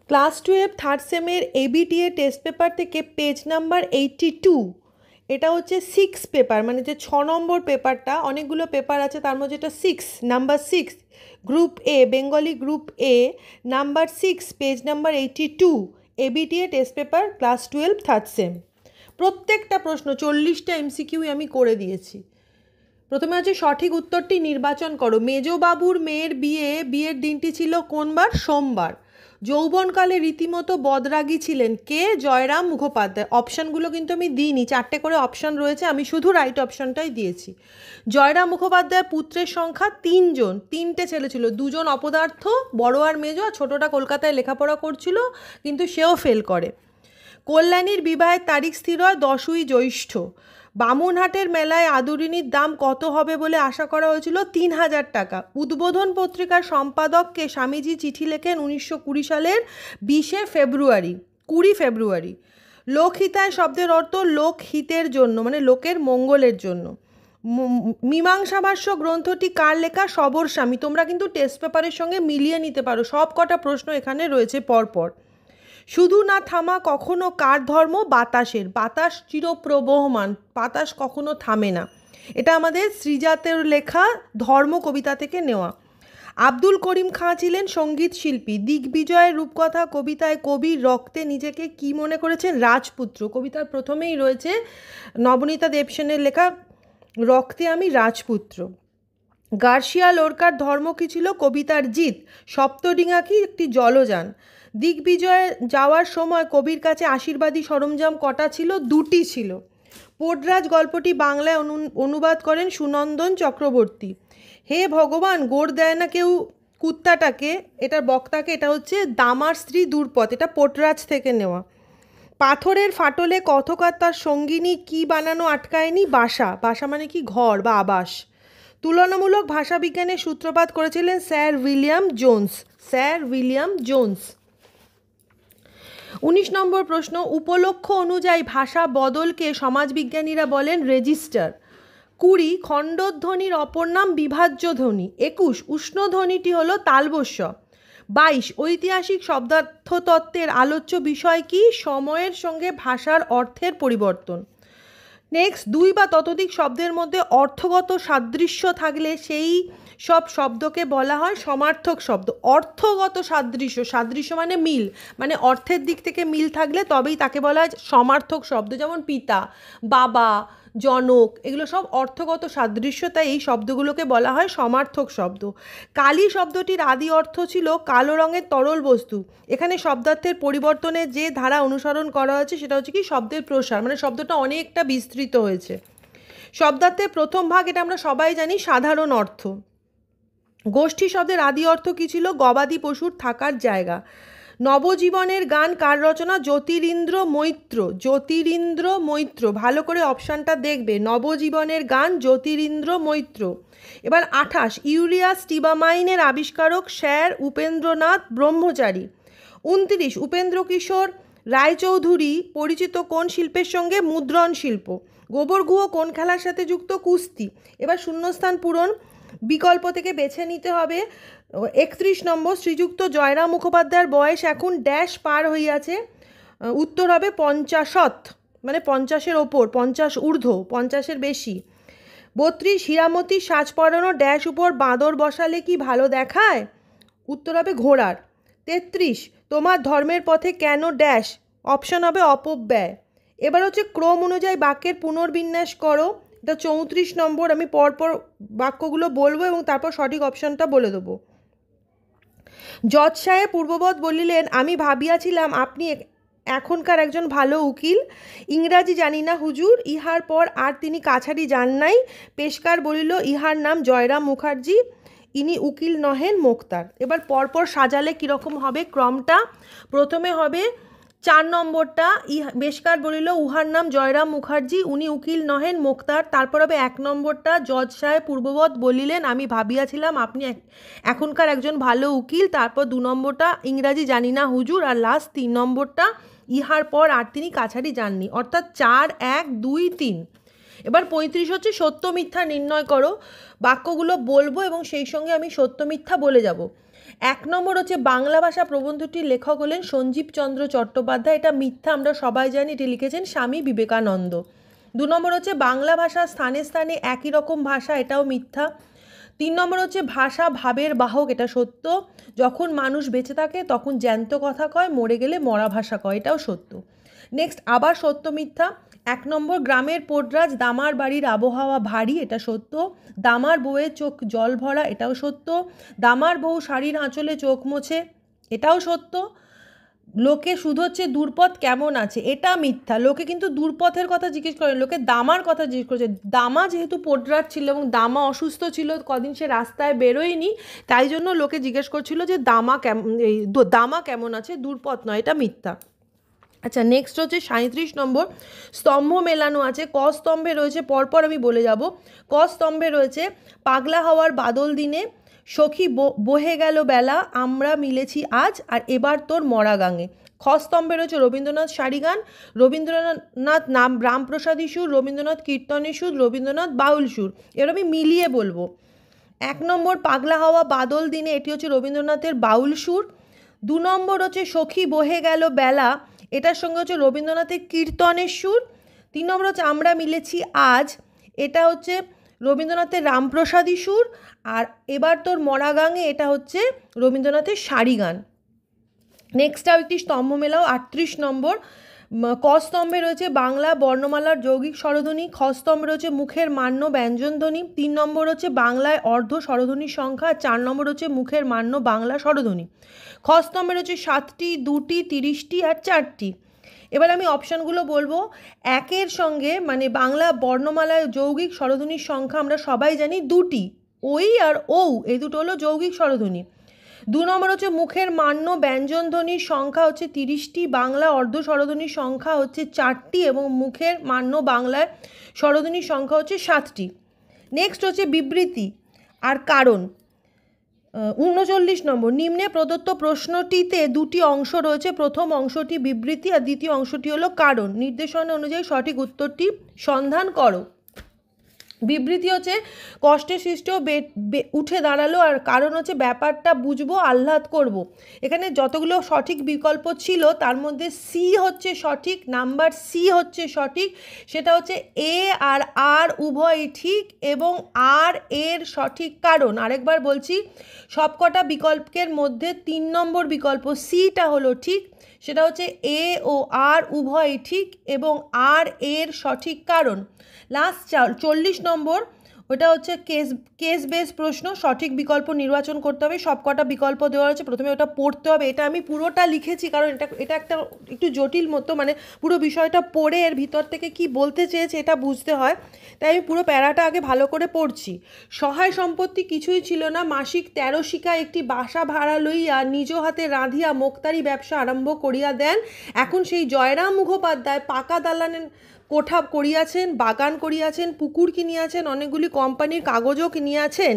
Class 12 third সেমের ABTA test paper থেকে page number 82, এটা হচ্ছে 6 পেপার, মানে যে 6 নম্বর পেপারটা, অনেকগুলো পেপার আছে তার মধ্যে এটা নাম্বার 6, গ্রুপ এ, বেঙ্গলি গ্রুপ এ, number 6, page number 82, ABTA test paper class 12 third same. প্রত্যেকটা প্রশ্ন 40টা এমসিকিউ আমি করে দিয়েছি। প্রথমে হচ্ছে সঠিক উত্তরটি নির্বাচন করো। মেজবাবুর মেয়ের বিয়ের দিনটি ছিল কোন বার? সোমবার। যৌবনকালে রীতিমতো বদরাগী ছিলেন কে? জয়রাম মুখোপাধ্যায়। অপশানগুলো কিন্তু আমি দিইনি, 4টে করে অপশান রয়েছে, আমি শুধু রাইট অপশানটাই দিয়েছি। জয়রাম মুখোপাধ্যায়ের পুত্রের সংখ্যা 3 জন, 3টে ছেলে ছিল, 2 জন অপদার্থ, বড় আর মেজো, আর ছোটোটা কলকাতায় লেখাপড়া করছিল কিন্তু সেও ফেল করে। কল্যাণীর বিবাহের তারিখ স্থির হয় 10ই জ্যৈষ্ঠ। বামুনহাটের মেলায় আদরিনীর দাম কত হবে বলে আশা করা হয়েছিল? 3000 টাকা। উদ্বোধন পত্রিকার সম্পাদককে স্বামীজি চিঠি লেখেন 1920 সালের 20 ফেব্রুয়ারি। লোকহিতায় শব্দের অর্থ লোকহিতের জন্য, মানে লোকের মঙ্গলের জন্য। মীমাংসাভাষ্য গ্রন্থটি কার লেখা? সবর স্বামী। তোমরা কিন্তু টেস্ট পেপারের সঙ্গে মিলিয়ে নিতে পারো, সব কটা প্রশ্ন এখানে রয়েছে পরপর। শুধু না থামা কখনো কার ধর্ম? বাতাসের। বাতাস চিরপ্রবহমান, বাতাস কখনো থামে না। এটা আমাদের শ্রীজাতের লেখা ধর্ম কবিতা থেকে নেওয়া। আব্দুল করিম খাঁ ছিলেন সঙ্গীত শিল্পী। দিগ্বিজয়ের রূপকথা কবিতায় কবির রক্তে নিজেকে কি মনে করেছেন? রাজপুত্র। কবিতার প্রথমেই রয়েছে নবনীতা দেবসেনের লেখা রক্তে আমি রাজপুত্র। গার্সিয়া লোরকার ধর্ম কী ছিল? কবিতার জিত। সপ্তডিঙা কি? একটি জলযান। দিগ্বিজয়ে যাওয়ার সময় কবির কাছে আশীর্বাদী সরঞ্জাম কটা ছিল? 2টি ছিল। পোডরাজ গল্পটি বাংলায় অনুবাদ করেন সুনন্দন চক্রবর্তী। হে ভগবান, গোড় দেয় না কেউ কুত্তাটাকে, এটার বক্তাকে, এটা হচ্ছে দামার স্ত্রী দুর্পদ, এটা পোটরাজ থেকে নেওয়া। পাথরের ফাটলে কথকার তার সঙ্গিনী কি বানানো আটকায়নি? বাসা। বাসা মানে কি? ঘর বা আবাস। তুলনামূলক ভাষাবিজ্ঞানের সূত্রপাত করেছিলেন স্যার উইলিয়াম জোন্স। 19 নম্বর প্রশ্ন, উপলক্ষ অনুযায়ী ভাষা বদলকে সমাজবিজ্ঞানীরা বলেন রেজিস্টার। 20, খণ্ডধ্বনির অপর নাম বিভাজ্য ধ্বনি। 21, উষ্ণধ্বনিটি হলো তালবস্য। 22, ঐতিহাসিক শব্দার্থতত্ত্বের আলোচ্য বিষয় কি? সময়ের সঙ্গে ভাষার অর্থের পরিবর্তন। নেক্সট, 2 বা ততোধিক শব্দের মধ্যে অর্থগত সাদৃশ্য থাকলে সেই সব শব্দকে বলা হয় সমার্থক শব্দ। অর্থগত সাদৃশ্য মানে মিল, মানে অর্থের দিক থেকে মিল থাকলে তবেই তাকে বলা হয় সমার্থক শব্দ। যেমন পিতা, বাবা, জনক, এগুলো সব অর্থগত সাদৃশ্য, তাই এই শব্দগুলোকে বলা হয় সমার্থক শব্দ। কালি শব্দটির আদি অর্থ ছিল কালো রঙের তরল বস্তু। এখানে শব্দার্থের পরিবর্তনের যে ধারা অনুসরণ করা হয়েছে সেটা হচ্ছে কি শব্দের প্রসার, মানে শব্দটা অনেকটা বিস্তৃত হয়েছে। শব্দার্থের প্রথম ভাগ, এটা আমরা সবাই জানি, সাধারণ অর্থ। গোষ্ঠী শব্দের আদি অর্থ কী ছিল? গবাদি পশুর থাকার জায়গা। নবজীবনের গান কার রচনা? জ্যোতিরিন্দ্র মৈত্র। ভালো করে অপশানটা দেখবে, নবজীবনের গান জ্যোতিরিন্দ্র মৈত্র। এবার 28, ইউরিয়া স্টিবামাইনের আবিষ্কারক স্যার উপেন্দ্রনাথ ব্রহ্মচারী। 29, উপেন্দ্র কিশোর রায়চৌধুরী পরিচিত কোন শিল্পের সঙ্গে? মুদ্রণ শিল্প। গোবর গুহ কোন খেলার সাথে যুক্ত? কুস্তি। এবার শূন্যস্থান পূরণ, বিকল্প থেকে বেছে নিতে হবে। 31 নম্বর, শ্রীযুক্ত জয়রাম মুখোপাধ্যায়ের বয়স এখন ড্যাশ পার হইয়াছে। উত্তর হবে 50, মানে 50-এর ওপর, 50 ঊর্ধ্ব, 50-এর বেশি। 32, হীরামতির সাজ পরানো ড্যাশ উপর বাঁদর বসালে কি ভালো দেখায়? উত্তর হবে ঘোড়ার। 33, তোমার ধর্মের পথে কেন ড্যাশ? অপশন হবে অপব্যয়। এবার হচ্ছে ক্রম অনুযায়ী বাক্যের পুনর্বিন্যাস করো। এটা 34 নম্বর, আমি পরপর বাক্যগুলো বলবো এবং তারপর সঠিক অপশানটা বলে দেবো। জজ সাহেব পূর্ববৎ বলিলেন, আমি ভাবিয়াছিলাম আপনি এখনকার একজন ভালো উকিল। ইংরাজি জানি না হুজুর। ইহার পর আর তিনি কাছারি যান নাই। পেশকার বলিল, ইহার নাম জয়রাম মুখার্জি, ইনি উকিল নহেন মোক্তার। এবার পরপর সাজালে কীরকম হবে ক্রমটা? প্রথমে হবে 4 নম্বরটা, পেশকার বলিল, উহার নাম জয়রাম মুখার্জি, উনি উকিল নহেন মোক্তার। তারপর হবে 1 নম্বরটা, জজ সাহেব পূর্ববৎ বলিলেন, আমি ভাবিয়াছিলাম আপনি এখনকার একজন ভালো উকিল। তারপর 2 নম্বরটা, ইংরাজি জানি না হুজুর। আর লাস্ট 3 নম্বরটা, ইহার পর আর তিনি কাছারি যাননি। অর্থাৎ 4, 1, 2, 3। এবার 35 হচ্ছে সত্য মিথ্যা নির্ণয় করো। বাক্যগুলো বলবো এবং সেই সঙ্গে আমি সত্য মিথ্যা বলে যাব। 1 নম্বর হচ্ছে বাংলা ভাষা প্রবন্ধটির লেখক হলেন সঞ্জীব চন্দ্র চট্টোপাধ্যায়, এটা মিথ্যা, আমরা সবাই জানি, এটি লিখেছেন স্বামী বিবেকানন্দ। 2 নম্বর হচ্ছে বাংলা ভাষা স্থানে স্থানে একই রকম ভাষা, এটাও মিথ্যা। 3 নম্বর হচ্ছে ভাষা ভাবের বাহক, এটা সত্য। যখন মানুষ বেঁচে থাকে তখন জ্যান্ত কথা কয়, মরে গেলে মরা ভাষা কয়, এটাও সত্য। নেক্সট আবার সত্য মিথ্যা। 1 নম্বর গ্রামের পোডরাজ দামার বাড়ির আবহাওয়া ভারী, এটা সত্য। দামার বউয়ের চোখ জল ভরা, এটাও সত্য। দামার বউ শাড়ির আঁচলে চোখ মোছে, এটাও সত্য। লোকে শুধোচ্ছে দূরপথ কেমন আছে, এটা মিথ্যা। লোকে কিন্তু দূরপথের কথা জিজ্ঞেস করে, লোকে দামার কথা জিজ্ঞেস করেছে। দামা যেহেতু পোডরাজ ছিল এবং দামা অসুস্থ ছিল, কদিন সে রাস্তায় বেরোয়নি, তাই জন্য লোকে জিজ্ঞেস করছিল যে দামা কেমন আছে, দূরপথ নয়, এটা মিথ্যা। আচ্ছা, নেক্সট হচ্ছে 37 নম্বর, স্তম্ভ মেলানো আছে। ক স্তম্ভে রয়েছে, পরপর আমি বলে যাব। ক স্তম্ভে রয়েছে পাগলা হাওয়ার বাদল দিনে, সখী বহে গেল বেলা, আমরা মিলেছি আজ, আর এবার তোর মরা গাঙে। খ স্তম্ভে রয়েছে রবীন্দ্রনাথ সারি গান, রবীন্দ্রনাথ রামপ্রসাদী সুর, রবীন্দ্রনাথ কীর্তনী সুর, রবীন্দ্রনাথ বাউল সুর। এবার আমি মিলিয়ে বলবো। 1 নম্বর পাগলা হাওয়া বাদল দিনে, এটি হচ্ছে রবীন্দ্রনাথের বাউল সুর। 2 নম্বর হচ্ছে সখী বহে গেল বেলা, এটার সঙ্গে হচ্ছে রবীন্দ্রনাথের কীর্তনের সুর। 3 নম্বর হচ্ছে আমরা মিলেছি আজ, এটা হচ্ছে রবীন্দ্রনাথের রামপ্রসাদী সুর। আর এবার তোর মরা গাঙে, এটা হচ্ছে রবীন্দ্রনাথের সারি গান। নেক্সট আর একটি স্তম্ভ মেলাও। 38 নম্বর, ক স্তম্ভে রয়েছে বাংলা বর্ণমালার যৌগিক স্বরধ্বনি। খ স্তম্ভে রয়েছে মুখের মান্য ব্যঞ্জনধ্বনি। 3 নম্বর হচ্ছে বাংলায় অর্ধ স্বরধ্বনির সংখ্যা। 4 নম্বর হচ্ছে মুখের মান্য বাংলা স্বরধ্বনি। খ স্তম্ভে রয়েছে 7টি, 2টি, 30টি আর 4টি। এবার আমি অপশানগুলো বলবো। 1-এর সঙ্গে মানে বাংলা বর্ণমালায় যৌগিক স্বরধ্বনির সংখ্যা আমরা সবাই জানি 2টি, ওই আর ঔ, এই দুটো হলো যৌগিক স্বরধ্বনি। 2 নম্বর হচ্ছে মুখের মান্য ব্যঞ্জনধ্বনির সংখ্যা হচ্ছে 30টি, বাংলা অর্ধ স্বরধ্বনির সংখ্যা হচ্ছে 4টি এবং মুখের মান্য বাংলায় স্বরধ্বনির সংখ্যা হচ্ছে 7টি। নেক্সট হচ্ছে বিবৃতি আর কারণ। 39 নম্বর, নিম্নে প্রদত্ত প্রশ্নটিতে 2টি অংশ রয়েছে, প্রথম অংশটি বিবৃতি আর দ্বিতীয় অংশটি হলো কারণ। নির্দেশনা অনুযায়ী সঠিক উত্তরটি সন্ধান করো। বিবৃতি হচ্ছে কষ্টে সৃষ্ট উঠে দাঁড়ালো, আর কারণ হচ্ছে ব্যাপারটা বুঝবো, আহ্লাদ করব। এখানে যতগুলো সঠিক বিকল্প ছিল তার মধ্যে সি হচ্ছে সঠিক, নাম্বার সি হচ্ছে সঠিক, সেটা হচ্ছে এ আর আর উভয়ই ঠিক এবং আর এর সঠিক কারণ। আরেকবার বলছি, সবকটা বিকল্পের মধ্যে 3 নম্বর বিকল্প সিটা হলো ঠিক, সেটা হচ্ছে এ ও আর উভয়ই ঠিক এবং আর এর সঠিক কারণ। লাস্ট 40 নম্বর, ওটা হচ্ছে কেস বেস প্রশ্ন, সঠিক বিকল্প নির্বাচন করতে হবে। সবকটা বিকল্প দেওয়া হয়েছে, প্রথমে ওটা পড়তে হবে। এটা আমি পুরোটা লিখেছি কারণ এটা একটা একটু জটিল মতো, মানে পুরো বিষয়টা পড়ে এর ভিতর থেকে কি বলতে চেয়েছে এটা বুঝতে হয়, তাই আমি পুরো প্যারাটা আগে ভালো করে পড়ছি। সহায় সম্পত্তি কিছুই ছিল না, মাসিক 13 শিকা একটি বাসা ভাড়া লইয়া নিজ হাতে রাঁধিয়া মোক্তারি ব্যবসা আরম্ভ করিয়া দেন। এখন সেই জয়রাম মুখোপাধ্যায় পাকা দালানের কোঠা করিয়াছেন, বাগান করিয়াছেন, পুকুর কিনিয়াছেন, অনেকগুলি কোম্পানির কাগজও কিনিয়াছেন।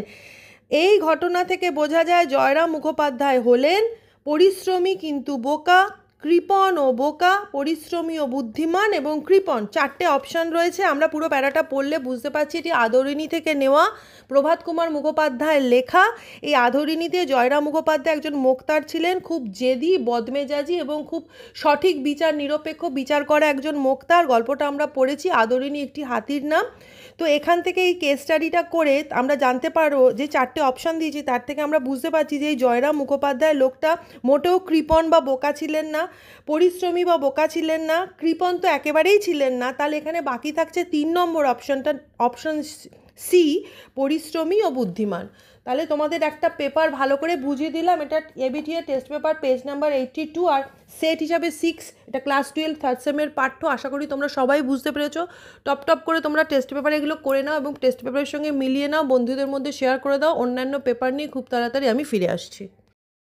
এই ঘটনা থেকে বোঝা যায় জয়রাম মুখোপাধ্যায় হলেন পরিশ্রমী কিন্তু বোকা, কৃপণ ও বোকা, পরিশ্রমী ও বুদ্ধিমান এবং কৃপণ। 4টে অপশান রয়েছে, আমরা পুরো প্যারাটা পড়লে বুঝতে পারছি এটি আদরিণী থেকে নেওয়া, প্রভাত কুমার মুখোপাধ্যায়ের লেখা। এই আদরিণীতে জয়রাম মুখোপাধ্যায় একজন মোক্তার ছিলেন, খুব জেদি, বদমেজাজি এবং খুব সঠিক বিচার, নিরপেক্ষ বিচার করা একজন মোক্তার। গল্পটা আমরা পড়েছি, আদরিণী একটি হাতির নাম। তো এখান থেকে এই কেস স্টাডিটা করে আমরা জানতে পারো যে 4টে অপশান দিয়েছি তার থেকে আমরা বুঝতে পারছি যে এই জয়রাম মুখোপাধ্যায় লোকটা মোটেও কৃপণ বা বোকা ছিলেন না, পরিশ্রমী বা বোকা ছিলেন না, কৃপণ তো একেবারেই ছিলেন না। তাহলে এখানে বাকি থাকছে 3 নম্বর অপশানটা, অপশান সি, পরিশ্রমী ও বুদ্ধিমান। তাহলে তোমাদের একটা পেপার ভালো করে বুঝিয়ে দিলাম, এটা ABTA test paper page number 82 আর সেট হিসাবে 6, এটা ক্লাস 12 থার্ড সেমের পাঠ্য। আশা করি তোমরা সবাই বুঝতে পেরেছো। টপ করে তোমরা টেস্ট পেপার এগুলো করে নাও এবং টেস্ট পেপারের সঙ্গে মিলিয়ে নাও, বন্ধুদের মধ্যে শেয়ার করে দাও। অন্যান্য পেপার নিয়ে খুব তাড়াতাড়ি আমি ফিরে আসছি।